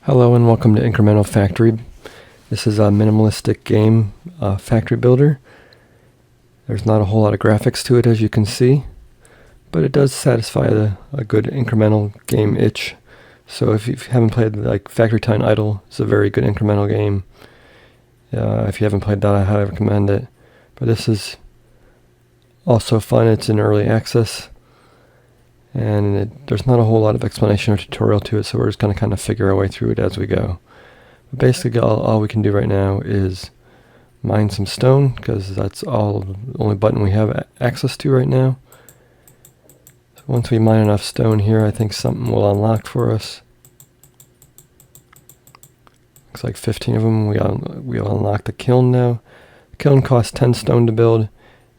Hello and welcome to Incremental Factory. This is a minimalistic game factory builder. There's not a whole lot of graphics to it, as you can see, but it does satisfy a good incremental game itch. So if you haven't played like Factory Time Idle, it's a very good incremental game. If you haven't played that, I highly recommend it. But this is also fun. It's in early access. And there's not a whole lot of explanation or tutorial to it, so we're just going to kind of figure our way through it as we go. But basically, all we can do right now is mine some stone, because that's the only button we have access to right now. So once we mine enough stone here, I think something will unlock for us. Looks like 15 of them. We'll unlock the kiln now. The kiln costs 10 stone to build.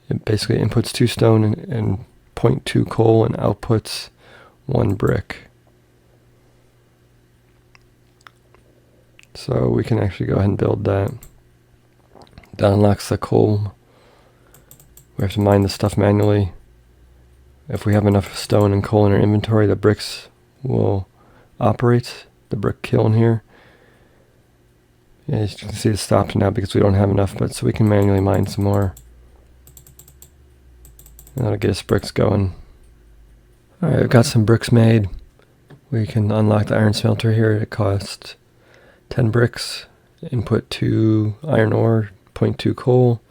It basically inputs 2 stone and 0.2 coal and outputs 1 brick. So we can actually go ahead and build that. That unlocks the coal. We have to mine the stuff manually. If we have enough stone and coal in our inventory, the bricks will operate. The brick kiln here. Yeah, as you can see, it stopped now because we don't have enough, but so we can manually mine some more. That'll get us bricks going. Alright, I've got some bricks made. We can unlock the iron smelter here. It costs 10 bricks. Input 2 iron ore, 0.2 coal.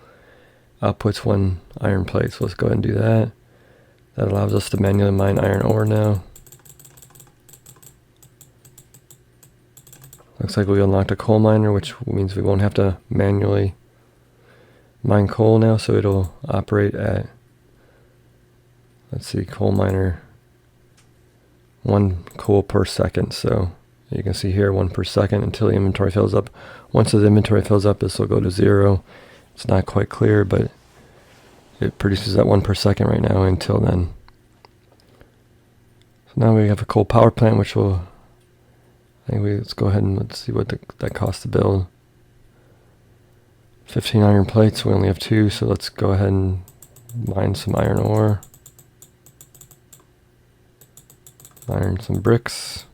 Outputs 1 iron plate. So let's go ahead and do that. That allows us to manually mine iron ore now. Looks like we unlocked a coal miner, which means we won't have to manually mine coal now, so it'll operate at, let's see, coal miner 1 coal per second. So you can see here 1 per second until the inventory fills up. Once the inventory fills up, this will go to 0. It's not quite clear, but it produces that 1 per second right now until then. So now we have a coal power plant, which will, let's go ahead and let's see what that costs to build. 15 iron plates. We only have 2, so let's go ahead and mine some iron ore. Iron some bricks.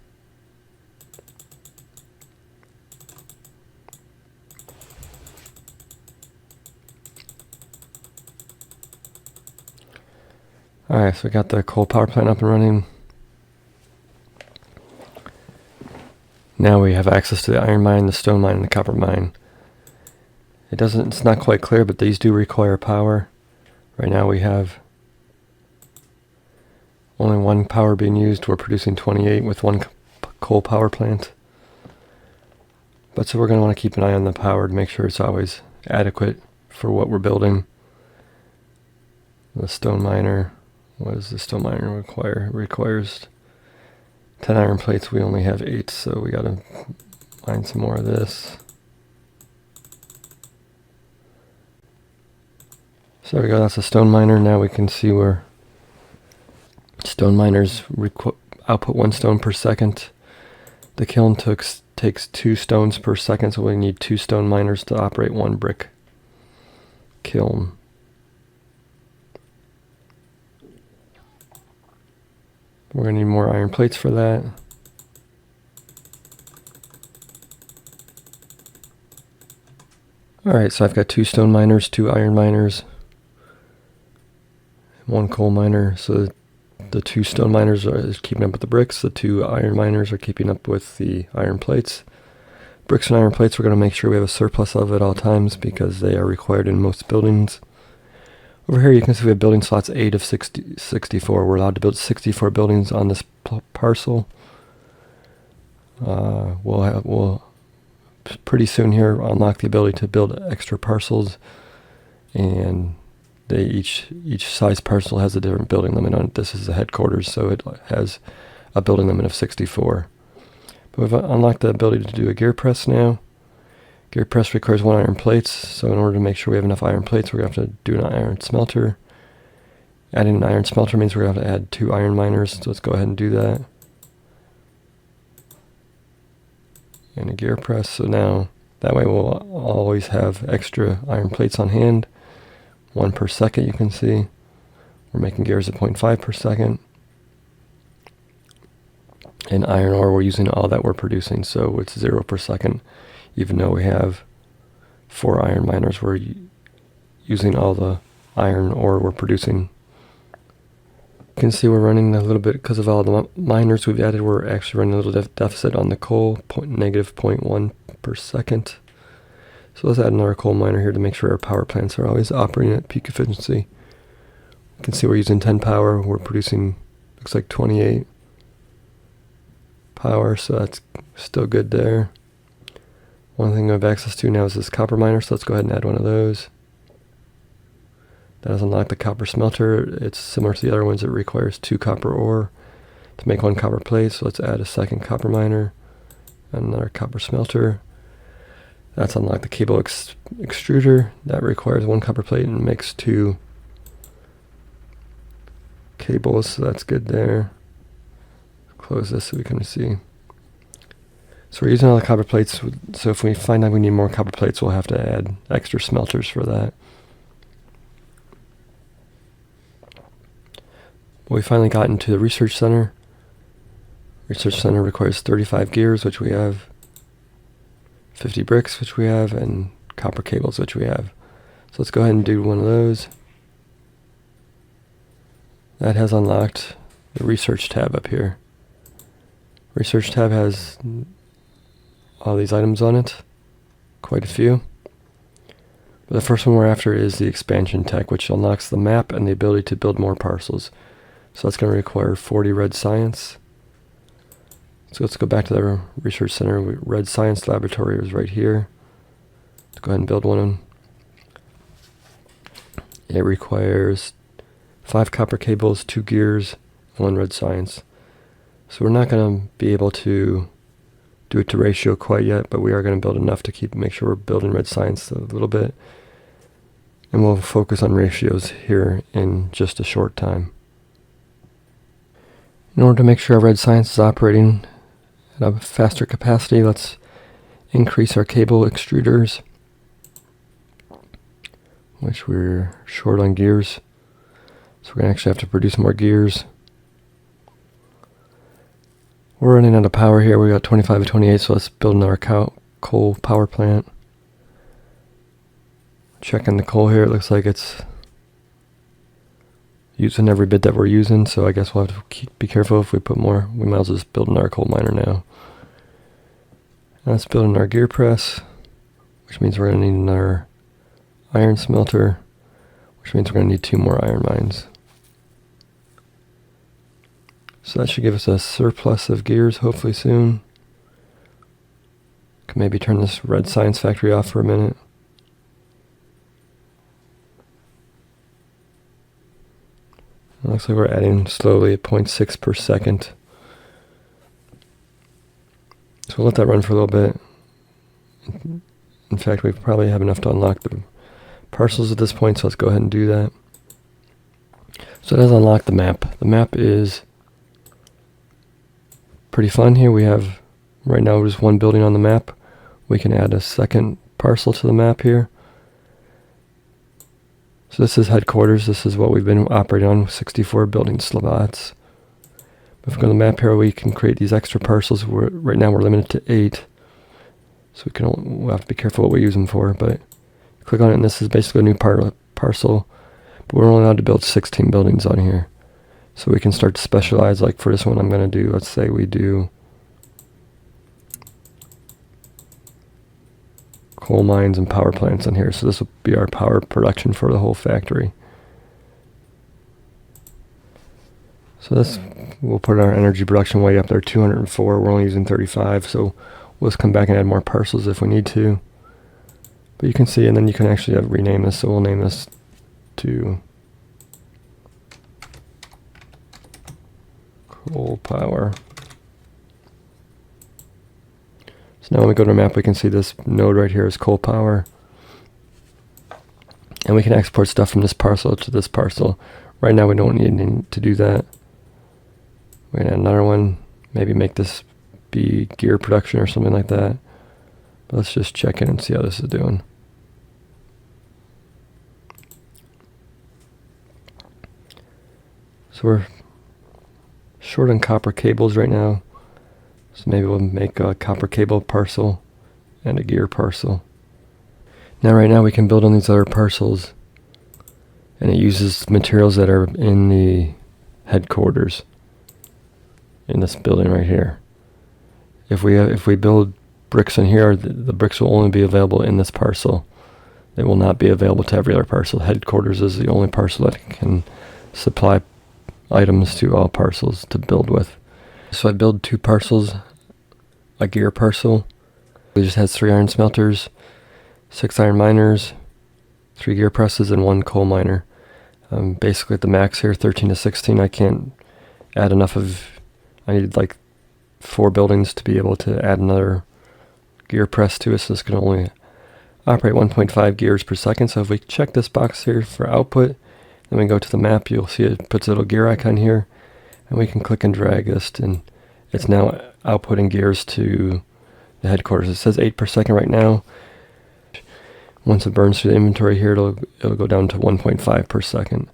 Alright, so we got the coal power plant up and running. Now we have access to the iron mine, the stone mine, and the copper mine. It's not quite clear, but these do require power. Right now we have only 1 power being used. We're producing 28 with 1 coal power plant. But so we're going to want to keep an eye on the power to make sure it's always adequate for what we're building. The stone miner, what does the stone miner require? It requires 10 iron plates. We only have 8, so we got to mine some more of this. So there we go, that's a stone miner. Now we can see where stone miners output 1 stone per second. The kiln takes 2 stones per second, so we need 2 stone miners to operate 1 brick kiln. We're going to need more iron plates for that. Alright, so I've got 2 stone miners, 2 iron miners, 1 coal miner. So the 2 stone miners are keeping up with the bricks. The 2 iron miners are keeping up with the iron plates. Bricks and iron plates, we're going to make sure we have a surplus of at all times because they are required in most buildings. Over here you can see we have building slots 8 of 64. We're allowed to build 64 buildings on this parcel. We'll pretty soon here unlock the ability to build extra parcels, and each size parcel has a different building limit on it. This is the headquarters, so it has a building limit of 64. But we've unlocked the ability to do a gear press now. Gear press requires 1 iron plates, so in order to make sure we have enough iron plates, we're going to have to do an iron smelter. Adding an iron smelter means we're going to have to add 2 iron miners, so let's go ahead and do that. And a gear press, so now that way we'll always have extra iron plates on hand. 1 per second, you can see. We're making gears at 0.5 per second. And iron ore, we're using all that we're producing, so it's 0 per second. Even though we have 4 iron miners, we're using all the iron ore we're producing. You can see we're running a little bit, because of all the miners we've added, we're actually running a little deficit on the coal, negative 0.1 per second. So let's add another coal miner here to make sure our power plants are always operating at peak efficiency. You can see we're using 10 power, we're producing, looks like 28 power, so that's still good there. One thing I have access to now is this copper miner, so let's go ahead and add one of those. That has unlocked the copper smelter. It's similar to the other ones. It requires 2 copper ore to make 1 copper plate, so let's add a second copper miner and another copper smelter. That's unlocked the cable extruder. That requires 1 copper plate and makes 2 cables, so that's good there. Close this so we can see. So we're using all the copper plates, so if we find out we need more copper plates, we'll have to add extra smelters for that. We finally got into the research center. Research center requires 35 gears, which we have, 50 bricks, which we have, and copper cables, which we have. So let's go ahead and do one of those. That has unlocked the research tab up here. Research tab has all these items on it, quite a few. But the first one we're after is the expansion tech, which unlocks the map and the ability to build more parcels. So that's going to require 40 red science. So let's go back to the research center. Red science laboratory is right here. Let's go ahead and build one. It requires 5 copper cables, 2 gears, 1 red science. So we're not going to be able to do it to ratio quite yet, but we are going to build enough to make sure we're building red science a little bit. And we'll focus on ratios here in just a short time. In order to make sure our red science is operating at a faster capacity, let's increase our cable extruders, which we're short on gears. So we're going to actually have to produce more gears. We're running out of power here. We got 25 to 28, so let's build another coal power plant. Checking the coal here, it looks like it's using every bit that we're using, so I guess we'll have to be careful if we put more. We might as well just build another coal miner now. And let's build another gear press, which means we're going to need another iron smelter, which means we're going to need 2 more iron mines. So that should give us a surplus of gears hopefully soon. Can maybe turn this red science factory off for a minute. It looks like we're adding slowly at 0.6 per second. So we'll let that run for a little bit. In fact, we probably have enough to unlock the parcels at this point, so let's go ahead and do that. So it does unlock the map. The map is pretty fun here. We have, right now, just 1 building on the map. We can add a second parcel to the map here. So this is headquarters. This is what we've been operating on, 64 building slots. If we go to the map here, we can create these extra parcels. Right now we're limited to 8. So we'll have to be careful what we use them for. But click on it, and this is basically a new parcel. But we're only allowed to build 16 buildings on here. So we can start to specialize. Like for this one I'm going to do, let's say we do coal mines and power plants on here. So this will be our power production for the whole factory. So this, we'll put our energy production way up there, 204. We're only using 35, so we'll just come back and add more parcels if we need to. But you can see, and then you can actually rename this. So we'll name this to coal power. So now when we go to our map, we can see this node right here is coal power. And we can export stuff from this parcel to this parcel. Right now we don't need to do that. We're going to add another one, maybe make this be gear production or something like that. But let's just check in and see how this is doing. So we're short on copper cables right now. So maybe we'll make a copper cable parcel and a gear parcel. Now right now we can build on these other parcels, and it uses materials that are in the headquarters in this building right here. If we build bricks in here, the bricks will only be available in this parcel. They will not be available to every other parcel. Headquarters is the only parcel that can supply items to all parcels to build with. So I build 2 parcels, a gear parcel. It just has 3 iron smelters, 6 iron miners, 3 gear presses, and 1 coal miner. Basically at the max here, 13 to 16. I can't add enough of, I need like 4 buildings to be able to add another gear press to it, so this can only operate 1.5 gears per second. So if we check this box here for output, then we go to the map, you'll see it puts a little gear icon here, and we can click and drag this, and it's now outputting gears to the headquarters. It says 8 per second right now. Once it burns through the inventory here, it'll go down to 1.5 per second.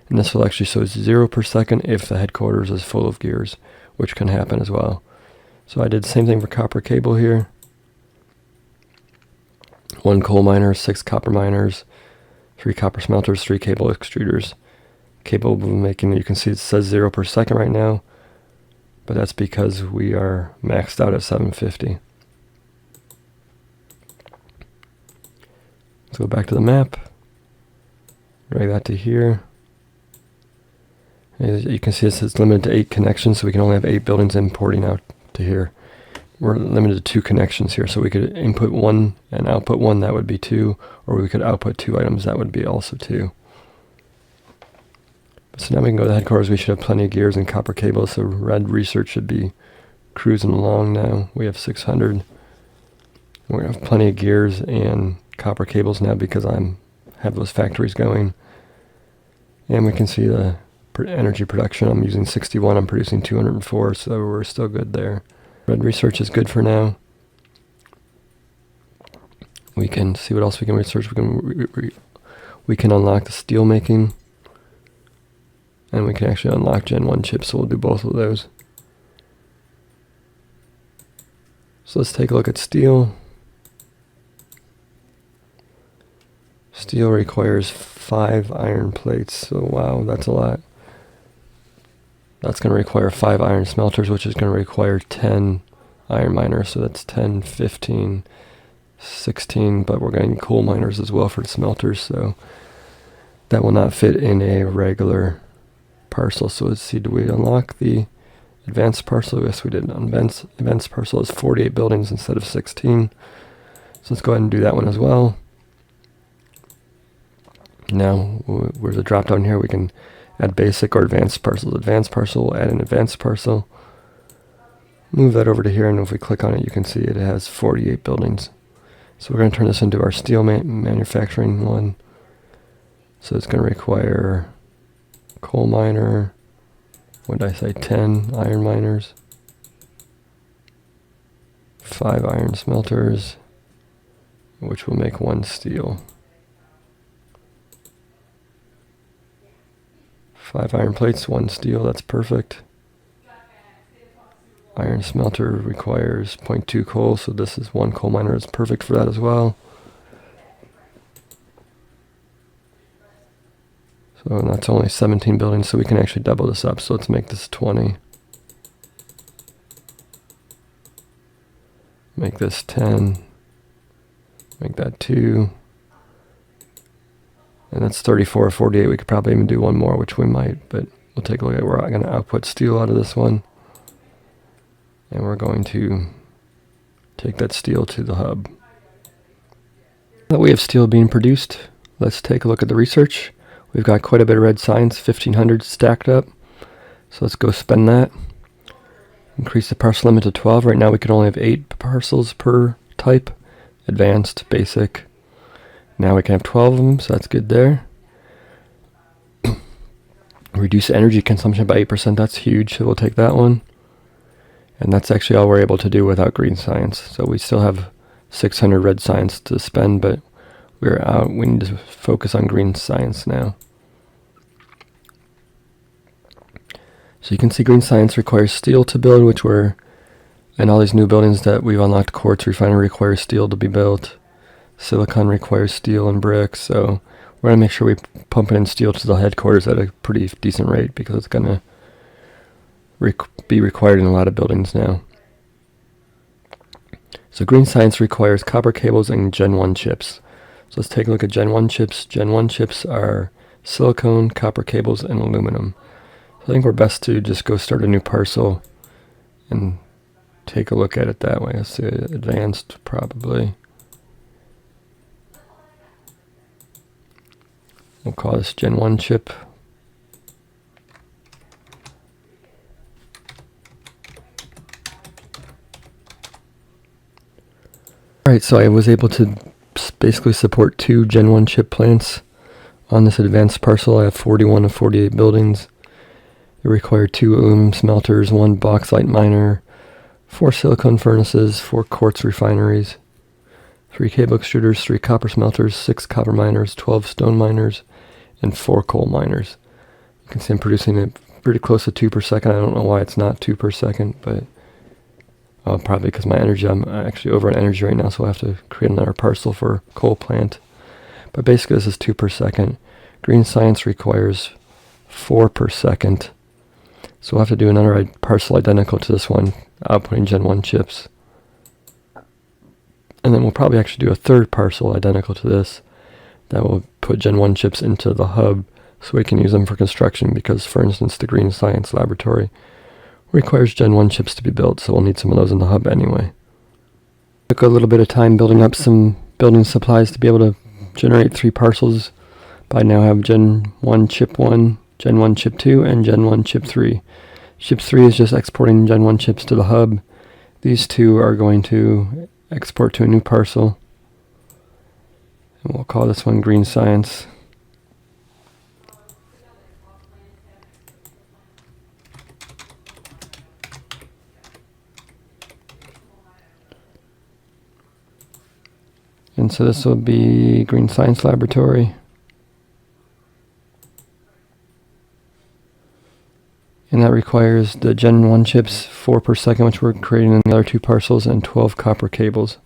And this will actually show 0 per second if the headquarters is full of gears, which can happen as well. So I did the same thing for copper cable here. 1 coal miner, 6 copper miners, 3 copper smelters, 3 cable extruders. Cable making, you can see it says 0 per second right now, but that's because we are maxed out at 750. Let's go back to the map, drag that to here. As you can see, it says limited to 8 connections, so we can only have 8 buildings importing out to here. We're limited to 2 connections here, so we could input 1 and output 1, that would be 2, or we could output 2 items, that would be also 2. So now we can go to the headquarters. We should have plenty of gears and copper cables, so red research should be cruising along now. We have 600. We're going to have plenty of gears and copper cables now because I have those factories going. And we can see the energy production. I'm using 61, I'm producing 204, so we're still good there. Red research is good for now. We can see what else we can research. We can unlock the steel making, and we can actually unlock Gen 1 chips, so we'll do both of those. So let's take a look at steel. Steel requires 5 iron plates, so wow, that's a lot. That's going to require 5 iron smelters, which is going to require 10 iron miners, so that's 10, 15, 16, but we're getting coal miners as well for the smelters, so that will not fit in a regular parcel. So let's see, do we unlock the advanced parcel? Yes, we did. Advanced parcel is 48 buildings instead of 16, so let's go ahead and do that one as well. Now, where's the drop down here? We can add basic or advanced parcels. Advanced parcel, we'll add an advanced parcel. Move that over to here, and if we click on it, you can see it has 48 buildings. So we're going to turn this into our steel manufacturing one. So it's going to require coal miner. What did I say? 10 iron miners, 5 iron smelters, which will make 1 steel. 5 iron plates, 1 steel, that's perfect. Iron smelter requires 0.2 coal, so this is 1 coal miner, it's perfect for that as well. So that's only 17 buildings, so we can actually double this up, so let's make this 20. Make this 10. Make that 2. And that's 34 or 48. We could probably even do 1 more, which we might, but we'll take a look at where I'm going to output steel out of this one. And we're going to take that steel to the hub. Now that we have steel being produced, let's take a look at the research. We've got quite a bit of red science, 1500 stacked up. So let's go spend that. Increase the parcel limit to 12. Right now we can only have 8 parcels per type. Advanced, basic. Now we can have 12 of them, so that's good there. Reduce energy consumption by 8%, that's huge, so we'll take that one. And that's actually all we're able to do without green science. So we still have 600 red science to spend, but we're out. We need to focus on green science now. So you can see green science requires steel to build, which we're And all these new buildings that we've unlocked, quartz refinery requires steel to be built. Silicon requires steel and bricks, so we're going to make sure we pump in steel to the headquarters at a pretty decent rate because it's going to be required in a lot of buildings now. So green science requires copper cables and Gen 1 chips. So let's take a look at Gen 1 chips. Gen 1 chips are silicone, copper cables, and aluminum. So I think we're best to just go start a new parcel and take a look at it that way. Let's see, advanced probably. We'll call this Gen 1 chip. Alright, so I was able to basically support 2 Gen 1 chip plants on this advanced parcel. I have 41 of 48 buildings. It required 2 aluminum smelters, 1 bauxite miner, 4 silicone furnaces, 4 quartz refineries, 3 cable extruders, 3 copper smelters, 6 copper miners, 12 stone miners, and 4 coal miners. You can see I'm producing it pretty close to 2 per second. I don't know why it's not 2 per second, but probably because my energy, I'm actually over on energy right now, so I'll have to create another parcel for coal plant. But basically this is 2 per second. Green science requires 4 per second. So we'll have to do another parcel identical to this one, outputting Gen 1 chips. And then we'll probably actually do a third parcel identical to this that will put Gen 1 chips into the hub so we can use them for construction because, for instance, the Green Science Laboratory requires Gen 1 chips to be built, so we'll need some of those in the hub anyway. Took a little bit of time building up some building supplies to be able to generate 3 parcels. But I now have Gen 1 chip 1, Gen 1 chip 2, and Gen 1 chip 3. Chip 3 is just exporting Gen 1 chips to the hub. These 2 are going to export to a new parcel. And we'll call this one Green Science. And so this will be Green Science Laboratory. And that requires the Gen 1 chips, 4 per second, which we're creating in the other 2 parcels, and 12 copper cables.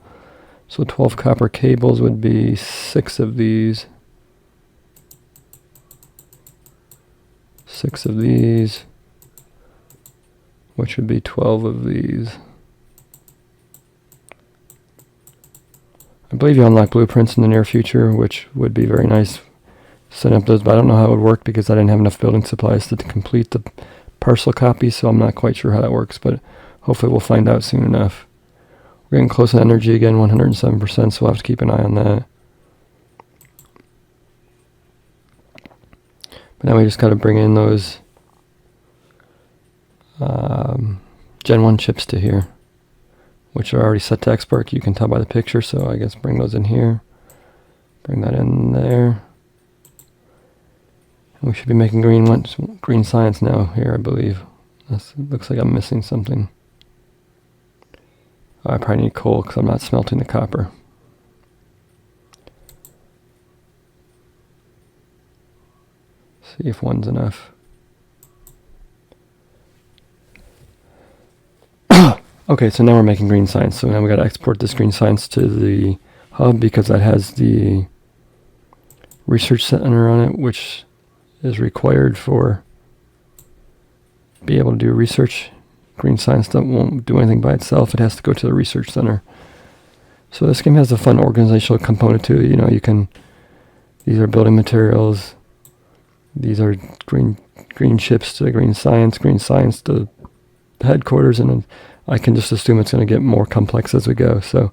So 12 copper cables would be 6 of these. 6 of these, which would be 12 of these. I believe you unlock blueprints in the near future, which would be very nice. Set up those, but I don't know how it would work because I didn't have enough building supplies to complete the parcel copy, so I'm not quite sure how that works, but hopefully we'll find out soon enough. We're getting close on energy again, 107%, so we'll have to keep an eye on that. But now we just got to bring in those Gen 1 chips to here, which are already set to export. You can tell by the picture, so I guess bring those in here. Bring that in there. And we should be making green science now here, I believe. Looks like I'm missing something. I probably need coal because I'm not smelting the copper. See if 1's enough. Okay, so now we're making green science. So now we got to export this green science to the hub because that has the research center on it, which is required for be able to do research. Green science won't do anything by itself. It has to go to the research center. So this game has a fun organizational component to it. You know, these are building materials. These are green chips to green science to headquarters, and I can just assume it's going to get more complex as we go. So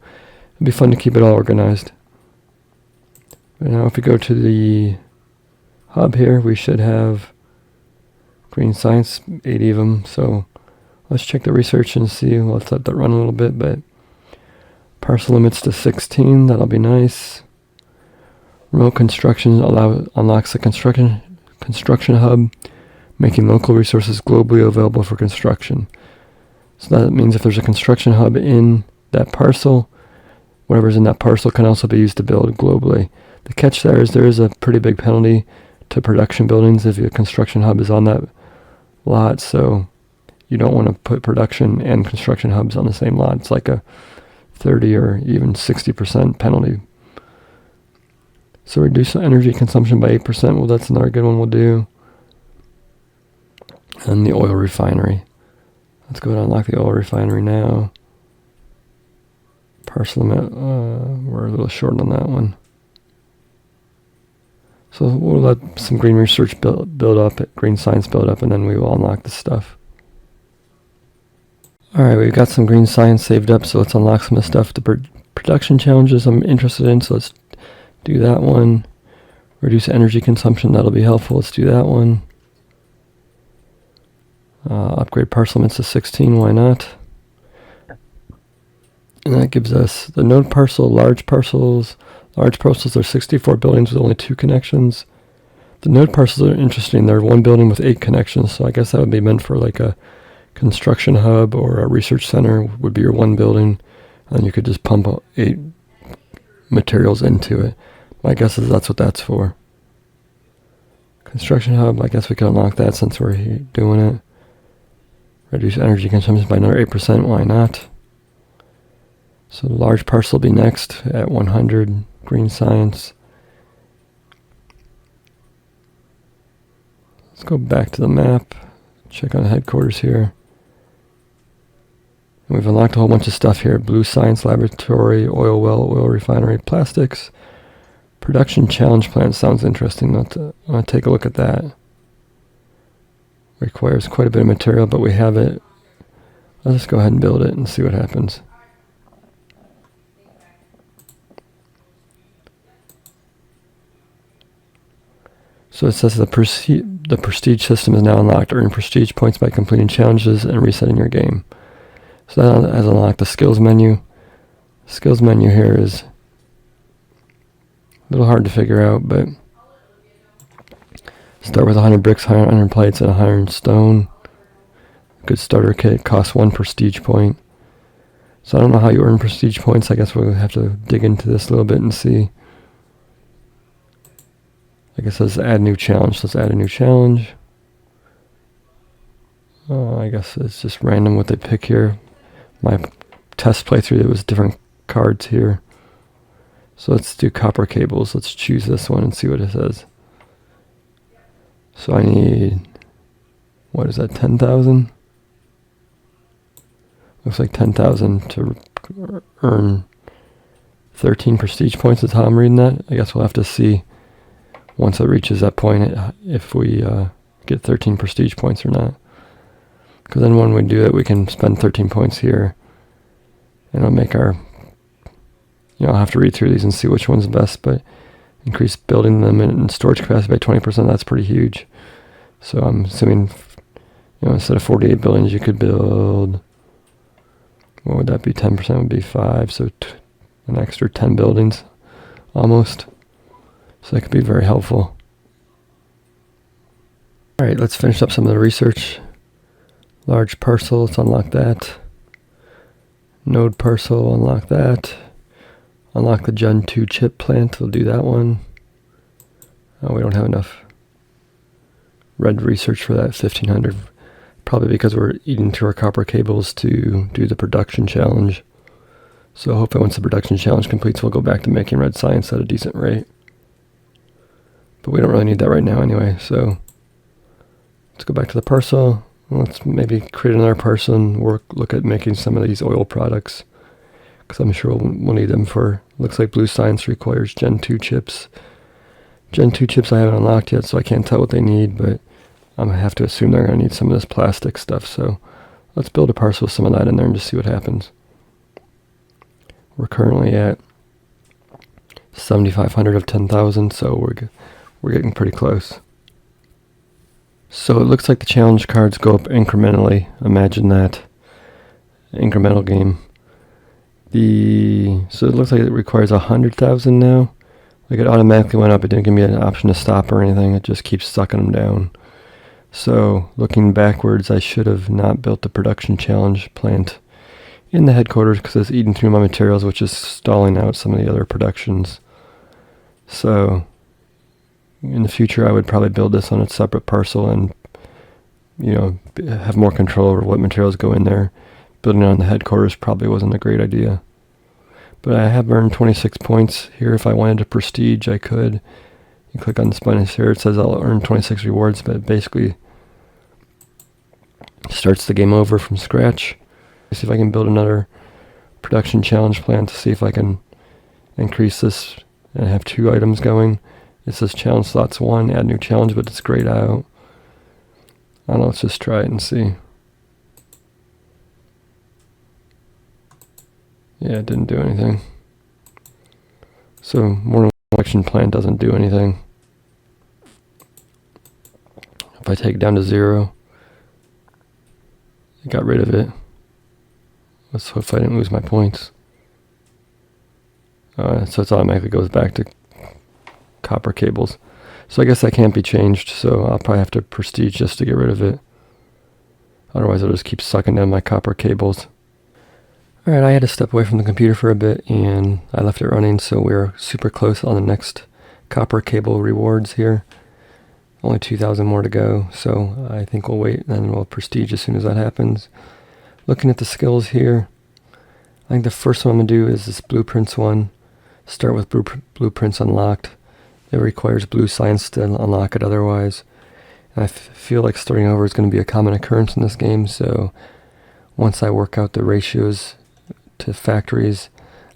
it'll be fun to keep it all organized. But now if we go to the hub here, we should have green science, 80 of them. So let's check the research and see. Let's let that run a little bit, but parcel limits to 16. That'll be nice. Remote construction unlocks the construction hub, making local resources globally available for construction. So that means if there's a construction hub in that parcel, whatever's in that parcel can also be used to build globally. The catch there is a pretty big penalty to production buildings if your construction hub is on that lot, so you don't want to put production and construction hubs on the same lot. It's like a 30 or even 60% penalty. So reduce energy consumption by 8%. Well, that's another good one we'll do. And the oil refinery. Let's go ahead and unlock the oil refinery now. Parcel limit, we're a little short on that one. So we'll let some green research build up, green science build up, and then we will unlock the stuff. Alright, we've got some green science saved up, so let's unlock some of the stuff. The production challenges I'm interested in, so let's do that one. Reduce energy consumption, that'll be helpful. Let's do that one. Upgrade parcel limits to 16, why not? And that gives us the node parcel, large parcels. Large parcels are 64 buildings with only 2 connections. The node parcels are interesting. They're 1 building with 8 connections, so I guess that would be meant for like a construction hub or a research center would be your 1 building, and you could just pump 8 materials into it. My guess is that's what that's for. Construction hub, I guess we can unlock that since we're doing it. Reduce energy consumption by another 8%, why not? So the large parcel will be next at 100, green science. Let's go back to the map, check on headquarters here. And we've unlocked a whole bunch of stuff here. Blue science laboratory, oil well, oil refinery, plastics. Production challenge plant sounds interesting. I'll take a look at that. Requires quite a bit of material, but we have it. I'll just go ahead and build it and see what happens. So it says the prestige system is now unlocked. Earn prestige points by completing challenges and resetting your game. So that has unlocked the skills menu. Skills menu here is a little hard to figure out, but start with 100 bricks, 100 plates, and 100 stone. Good starter kit, costs 1 prestige point. So I don't know how you earn prestige points. I guess we'll have to dig into this a little bit and see. I guess it says add new challenge. Let's add a new challenge. I guess it's just random what they pick here. My test playthrough, there was different cards here. So let's do copper cables. Let's choose this one and see what it says. So I need, what is that, 10,000? Looks like 10,000 to earn 13 prestige points is how I'm reading that. I guess we'll have to see once it reaches that point if we get 13 prestige points or not. Because then when we do it, we can spend 13 points here. And it'll make our, I'll have to read through these and see which one's best, but increase building them and storage capacity by 20%, that's pretty huge. So I'm assuming, instead of 48 buildings, you could build, what would that be, 10% would be 5, so an extra 10 buildings, almost. So that could be very helpful. Alright, let's finish up some of the research. Large parcel, let's unlock that. Node parcel, unlock that. Unlock the Gen 2 chip plant, we'll do that one. Oh, we don't have enough red research for that, 1500. Probably because we're eating through our copper cables to do the production challenge. So hopefully once the production challenge completes, we'll go back to making red science at a decent rate. But we don't really need that right now anyway, so let's go back to the parcel. Let's maybe create another parcel and look at making some of these oil products, because I'm sure we'll need them for, looks like blue science requires Gen 2 chips. Gen 2 chips I haven't unlocked yet, so I can't tell what they need, but I'm going to have to assume they're going to need some of this plastic stuff, so let's build a parcel with some of that in there and just see what happens. We're currently at 7,500 of 10,000, so we're getting pretty close. So it looks like the challenge cards go up incrementally. Imagine that. Incremental game. So it looks like it requires 100,000 now. Like it automatically went up. It didn't give me an option to stop or anything. It just keeps sucking them down. So looking backwards, I should have not built the production challenge plant in the headquarters because it's eating through my materials, which is stalling out some of the other productions. So in the future, I would probably build this on a separate parcel and have more control over what materials go in there. Building on the headquarters probably wasn't a great idea. But I have earned 26 points here. If I wanted to prestige, I could. You click on this button here. It says I'll earn 26 rewards, but it basically starts the game over from scratch. See if I can build another production challenge plan to see if I can increase this and have 2 items going. It says challenge slots 1, add new challenge, but it's grayed out. I don't know, let's just try it and see. Yeah, it didn't do anything. So morning election plan doesn't do anything. If I take it down to 0, it got rid of it. Let's hope I didn't lose my points. So it automatically goes back to copper cables. So I guess that can't be changed, so I'll probably have to prestige just to get rid of it. Otherwise it'll just keep sucking down my copper cables. Alright, I had to step away from the computer for a bit, and I left it running, so we're super close on the next copper cable rewards here. Only 2,000 more to go, so I think we'll wait, and then we'll prestige as soon as that happens. Looking at the skills here, I think the first one I'm going to do is this blueprints one. Start with blueprints unlocked. It requires blue science to unlock it otherwise. And I feel like starting over is going to be a common occurrence in this game, so once I work out the ratios to factories,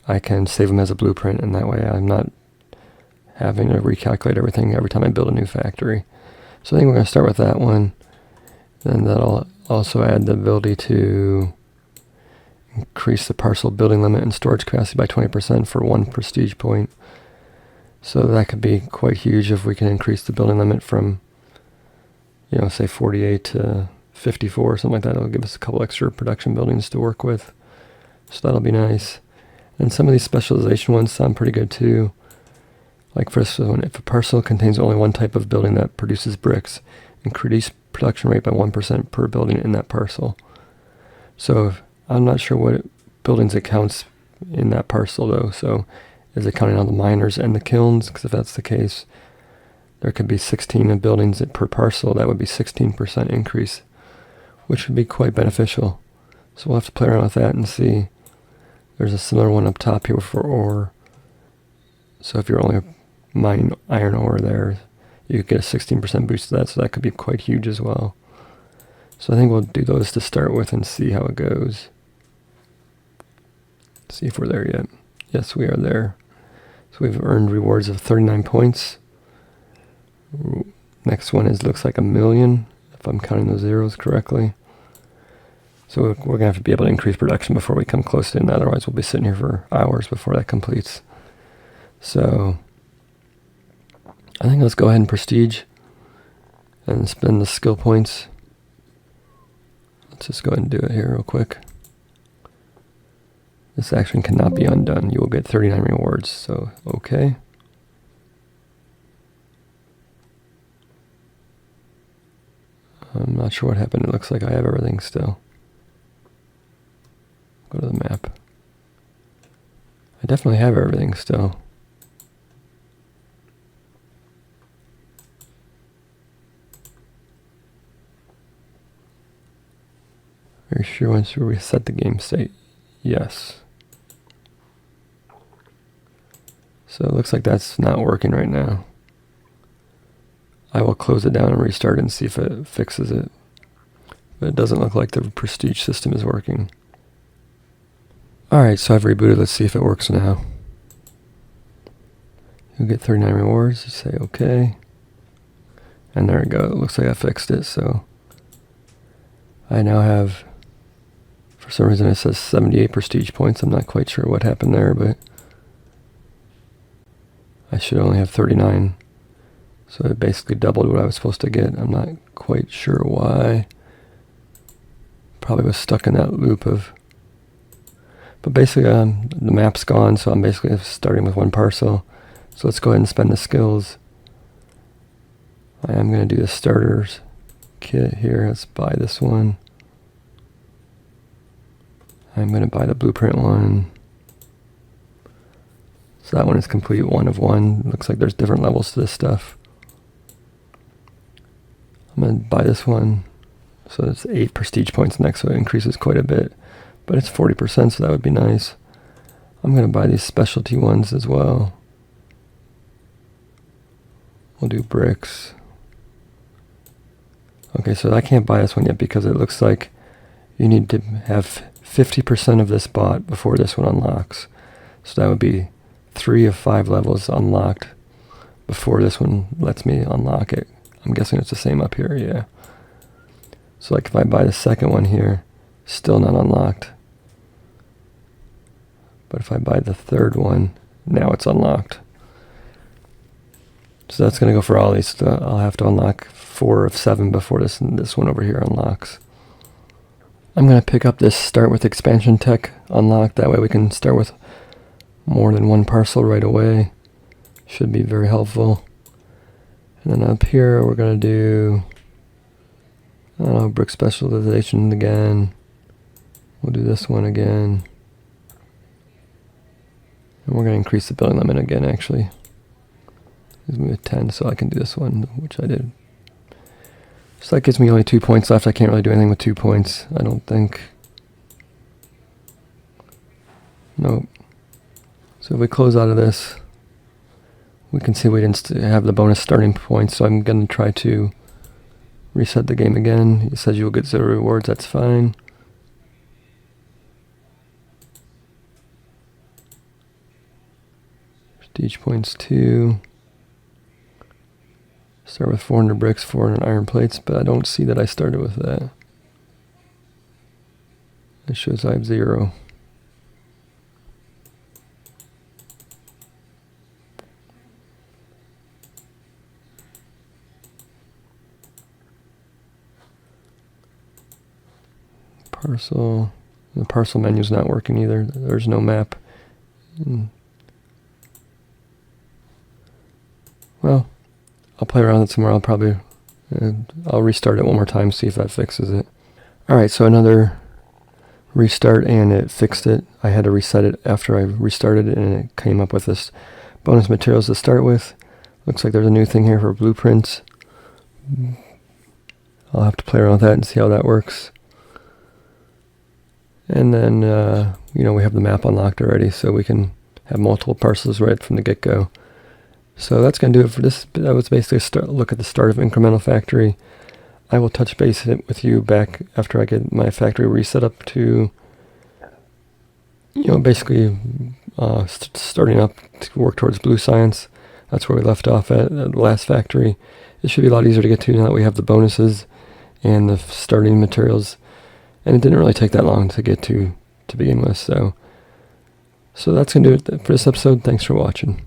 I can save them as a blueprint, and that way I'm not having to recalculate everything every time I build a new factory. So I think we're going to start with that one, and that'll also add the ability to increase the parcel building limit and storage capacity by 20% for 1 prestige point. So that could be quite huge if we can increase the building limit from, say 48 to 54 or something like that. It'll give us a couple extra production buildings to work with. So that'll be nice. And some of these specialization ones sound pretty good too. Like for this one, if a parcel contains only one type of building that produces bricks, increase production rate by 1% per building in that parcel. So I'm not sure what buildings it counts in that parcel though. So is it counting all the miners and the kilns? Because if that's the case, there could be 16 buildings per parcel. That would be 16% increase, which would be quite beneficial. So we'll have to play around with that and see. There's a similar one up top here for ore. So if you're only mining iron ore there, you could get a 16% boost to that, so that could be quite huge as well. So I think we'll do those to start with and see how it goes. See if we're there yet. Yes, we are there. So we've earned rewards of 39 points. Next one looks like 1 million, if I'm counting those zeros correctly. So we're going to have to be able to increase production before we come close to it, otherwise we'll be sitting here for hours before that completes. So I think let's go ahead and prestige and spend the skill points. Let's just go ahead and do it here real quick. This action cannot be undone. You will get 39 rewards, so okay. I'm not sure what happened. It looks like I have everything still. Go to the map. I definitely have everything still. Are you sure once you reset the game state? Yes. So it looks like that's not working right now. I will close it down and restart it and see if it fixes it. But it doesn't look like the prestige system is working. Alright, so I've rebooted. Let's see if it works now. You'll get 39 rewards. You say okay. And there we go. It looks like I fixed it. So I now have, for some reason it says 78 prestige points. I'm not quite sure what happened there, but I should only have 39. So it basically doubled what I was supposed to get. I'm not quite sure why. Probably was stuck in that loop of... But basically the map's gone, so I'm basically starting with 1 parcel. So let's go ahead and spend the skills. I am going to do the starters kit here. Let's buy this one. I'm going to buy the blueprint one. So that one is complete 1 of 1. Looks like there's different levels to this stuff. I'm going to buy this one. So that's 8 prestige points next, so it increases quite a bit. But it's 40%, so that would be nice. I'm going to buy these specialty ones as well. We'll do bricks. Okay, so I can't buy this one yet because it looks like you need to have 50% of this bought before this one unlocks. So that would be 3 of 5 levels unlocked before this one lets me unlock it. I'm guessing it's the same up here, yeah. So like if I buy the second one here, still not unlocked. But if I buy the third one, now it's unlocked. So that's going to go for all these. I'll have to unlock 4 of 7 before this one over here unlocks. I'm going to pick up this start with expansion tech unlock. That way we can start with more than one parcel right away. Should be very helpful. And then up here we're going to do, I don't know, brick specialization again. We'll do this one again. And we're going to increase the building limit again, actually. Gives me a 10, so I can do this one, which I did. So that gives me only 2 points left. I can't really do anything with 2 points, I don't think. Nope. So if we close out of this, we can see we didn't have the bonus starting points, so I'm going to try to reset the game again. It says you will get 0 rewards, that's fine. Prestige points 2. Start with 400 bricks, 400 iron plates, but I don't see that I started with that. It shows I have 0. Parcel. The parcel menu's not working either. There's no map. Well, I'll play around with it some more. I'll restart it one more time, see if that fixes it. Alright, so another restart, and it fixed it. I had to reset it after I restarted it, and it came up with this bonus materials to start with. Looks like there's a new thing here for blueprints. I'll have to play around with that and see how that works. And then, we have the map unlocked already, so we can have multiple parcels right from the get-go. So that's going to do it for this. That was basically a look at the start of Incremental Factory. I will touch base with you back after I get my factory reset up to, basically starting up to work towards blue science. That's where we left off at the last factory. It should be a lot easier to get to now that we have the bonuses and the starting materials. And it didn't really take that long to get to begin with. So that's going to do it for this episode. Thanks for watching.